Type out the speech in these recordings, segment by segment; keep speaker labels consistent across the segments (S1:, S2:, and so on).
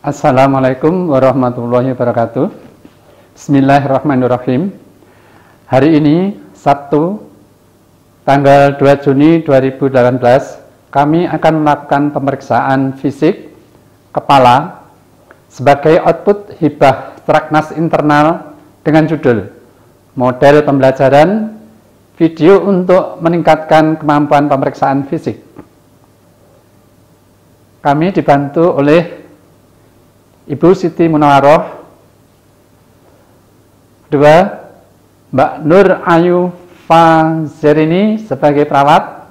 S1: Assalamualaikum warahmatullahi wabarakatuh. Bismillahirrahmanirrahim. Hari ini Sabtu tanggal 2 Juni 2018 kami akan melakukan pemeriksaan fisik kepala sebagai output hibah Traknas internal dengan judul Model Pembelajaran Video untuk Meningkatkan Kemampuan Pemeriksaan Fisik. Kami dibantu oleh Ibu Siti Munawaroh, kedua Mbak Nur Ayu Fazerini sebagai perawat,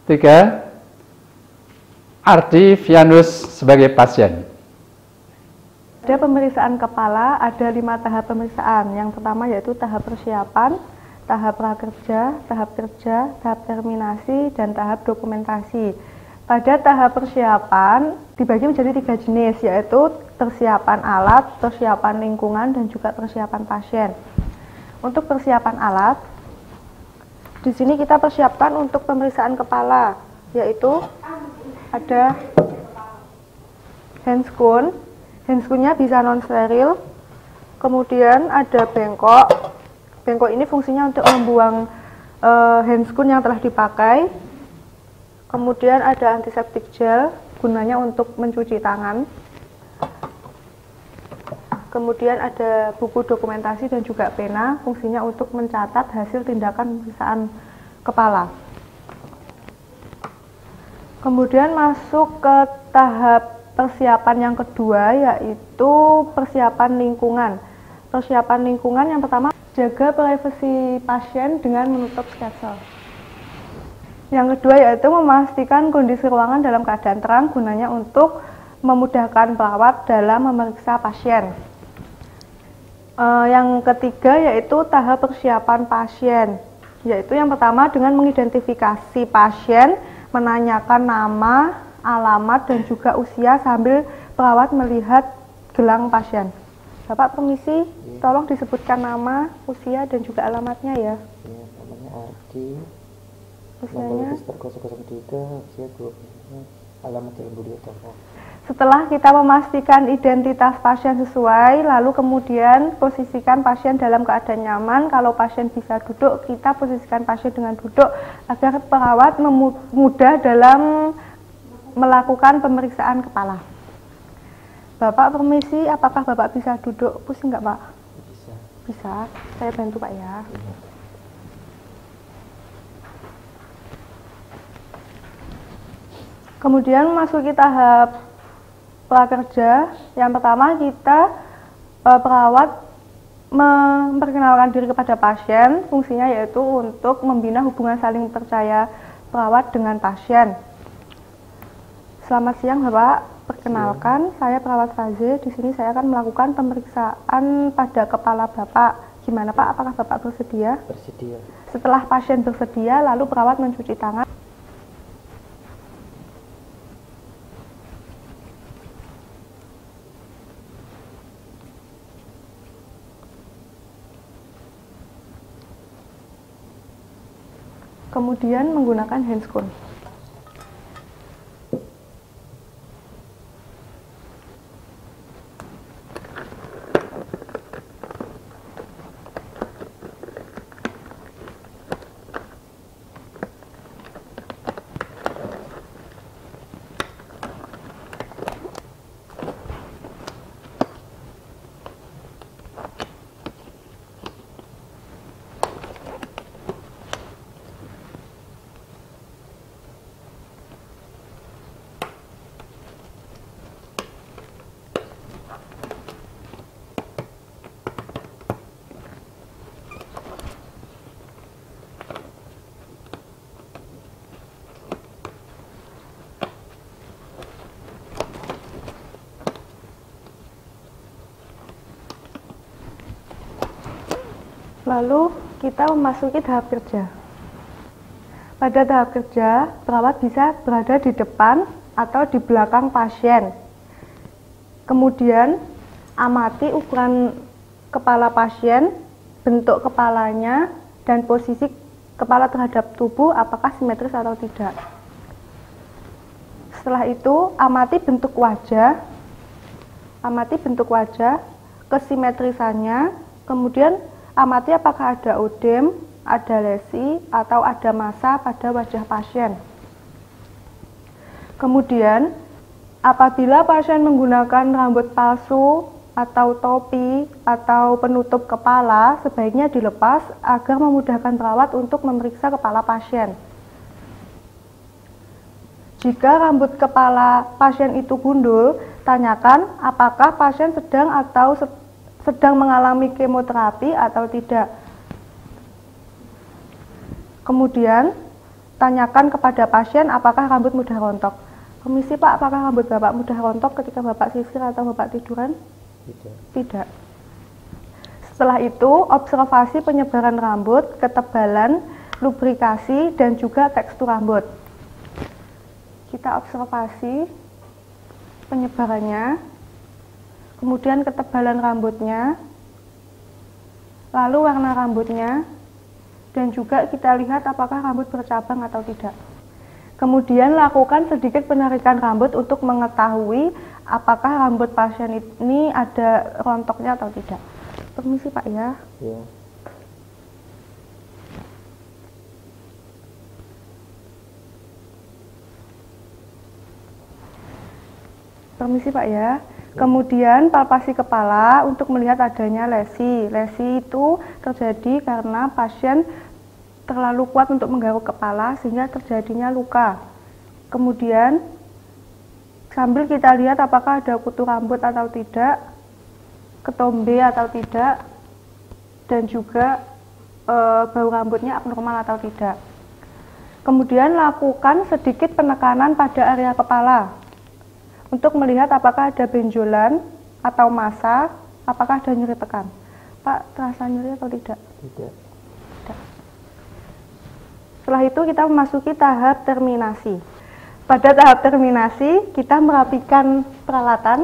S1: tiga Ardi Vianus sebagai pasien.
S2: Pada pemeriksaan kepala ada 5 tahap pemeriksaan. Yang pertama yaitu tahap persiapan, tahap prakerja, tahap kerja, tahap terminasi, dan tahap dokumentasi. Pada tahap persiapan dibagi menjadi 3 jenis, yaitu persiapan alat, persiapan lingkungan, dan juga persiapan pasien. Untuk persiapan alat, di sini kita persiapkan untuk pemeriksaan kepala, yaitu ada handscoon. Handscoonnya bisa non steril. Kemudian ada bengkok. Bengkok ini fungsinya untuk membuang handscoon yang telah dipakai. Kemudian ada antiseptik gel, gunanya untuk mencuci tangan. Kemudian ada buku dokumentasi dan juga pena, fungsinya untuk mencatat hasil tindakan pemeriksaan kepala. Kemudian masuk ke tahap persiapan yang kedua, yaitu persiapan lingkungan. Persiapan lingkungan yang pertama, jaga privasi pasien dengan menutup sketsel. Yang kedua yaitu memastikan kondisi ruangan dalam keadaan terang, gunanya untuk memudahkan perawat dalam memeriksa pasien. Yang ketiga yaitu tahap persiapan pasien, yaitu yang pertama dengan mengidentifikasi pasien, menanyakan nama, alamat, dan juga usia sambil perawat melihat gelang pasien. Bapak permisi, tolong disebutkan nama, usia, dan juga alamatnya ya.
S3: Namanya Ardi.
S2: Usianya?
S3: Usia 20, alamat Jalan Budi Utomo.
S2: Setelah kita memastikan identitas pasien sesuai, lalu kemudian posisikan pasien dalam keadaan nyaman. Kalau pasien bisa duduk, kita posisikan pasien dengan duduk agar perawat mudah dalam melakukan pemeriksaan kepala. Bapak permisi, apakah Bapak bisa duduk? Pusing nggak Pak?
S3: Bisa.
S2: Bisa, saya bantu Pak ya. Kemudian masuki tahap prakerja. Yang pertama kita perawat memperkenalkan diri kepada pasien, fungsinya yaitu untuk membina hubungan saling percaya perawat dengan pasien. Selamat siang Bapak, perkenalkan saya perawat Faze. Di sini saya akan melakukan pemeriksaan pada kepala Bapak. Gimana Pak, apakah Bapak bersedia?
S3: Bersedia.
S2: Setelah pasien bersedia, lalu perawat mencuci tangan. Kemudian menggunakan handscoon. Lalu kita memasuki tahap kerja. Pada tahap kerja, perawat bisa berada di depan atau di belakang pasien. Kemudian amati ukuran kepala pasien, bentuk kepalanya, dan posisi kepala terhadap tubuh apakah simetris atau tidak. Setelah itu amati bentuk wajah, Amati bentuk wajah, kesimetrisannya, kemudian amati apakah ada odem, ada lesi, atau ada massa pada wajah pasien. Kemudian, apabila pasien menggunakan rambut palsu atau topi atau penutup kepala, sebaiknya dilepas agar memudahkan perawat untuk memeriksa kepala pasien. Jika rambut kepala pasien itu gundul, tanyakan apakah pasien sedang mengalami kemoterapi atau tidak. Kemudian, tanyakan kepada pasien apakah rambut mudah rontok. Permisi Pak, apakah rambut Bapak mudah rontok ketika Bapak sisir atau Bapak tiduran? Tidak. Setelah itu, observasi penyebaran rambut, ketebalan, lubrikasi, dan juga tekstur rambut. Kita observasi penyebarannya, kemudian ketebalan rambutnya, lalu warna rambutnya, dan juga kita lihat apakah rambut bercabang atau tidak. Kemudian lakukan sedikit penarikan rambut untuk mengetahui apakah rambut pasien ini ada rontoknya atau tidak. Permisi Pak ya.
S3: Iya.
S2: Permisi Pak ya. Kemudian palpasi kepala untuk melihat adanya lesi. Lesi itu terjadi karena pasien terlalu kuat untuk menggaruk kepala sehingga terjadinya luka. Kemudian sambil kita lihat apakah ada kutu rambut atau tidak, ketombe atau tidak, dan juga bau rambutnya abnormal atau tidak. Kemudian lakukan sedikit penekanan pada area kepala untuk melihat apakah ada benjolan atau massa, apakah ada nyeri tekan. Pak, terasa nyeri atau tidak?
S3: Tidak.
S2: Setelah itu kita memasuki tahap terminasi. Pada tahap terminasi, kita merapikan peralatan.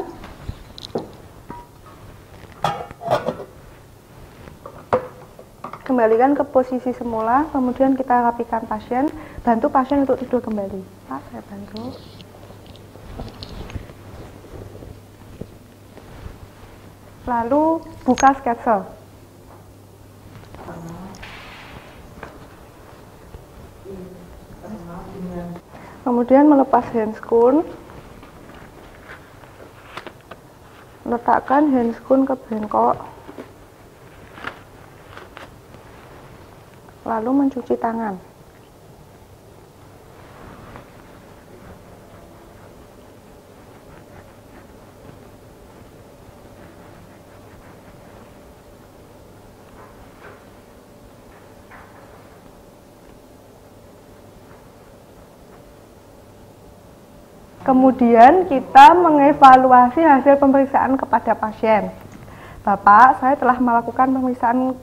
S2: Kembalikan ke posisi semula, kemudian kita rapikan pasien, bantu pasien untuk tidur kembali. Pak, saya bantu. Lalu buka sketsel. Kemudian melepas handscoon, letakkan handscoon ke bengkok, lalu mencuci tangan. Kemudian kita mengevaluasi hasil pemeriksaan kepada pasien. Bapak, saya telah melakukan pemeriksaan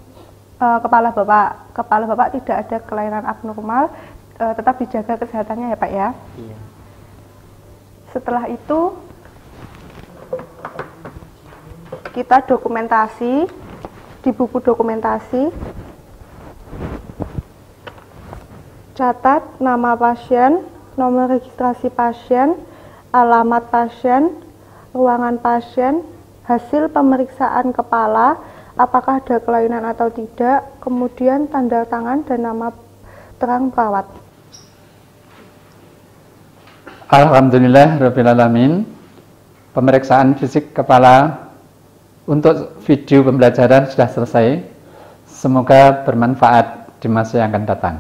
S2: kepala Bapak. Kepala Bapak tidak ada kelainan abnormal, tetap dijaga kesehatannya ya Pak ya.
S3: Iya.
S2: Setelah itu kita dokumentasi di buku dokumentasi. Catat nama pasien, nomor registrasi pasien, alamat pasien, ruangan pasien, hasil pemeriksaan kepala, apakah ada kelainan atau tidak, kemudian tanda tangan dan nama terang perawat.
S1: Alhamdulillah Rabbil Alamin. Pemeriksaan fisik kepala untuk video pembelajaran sudah selesai. Semoga bermanfaat di masa yang akan datang.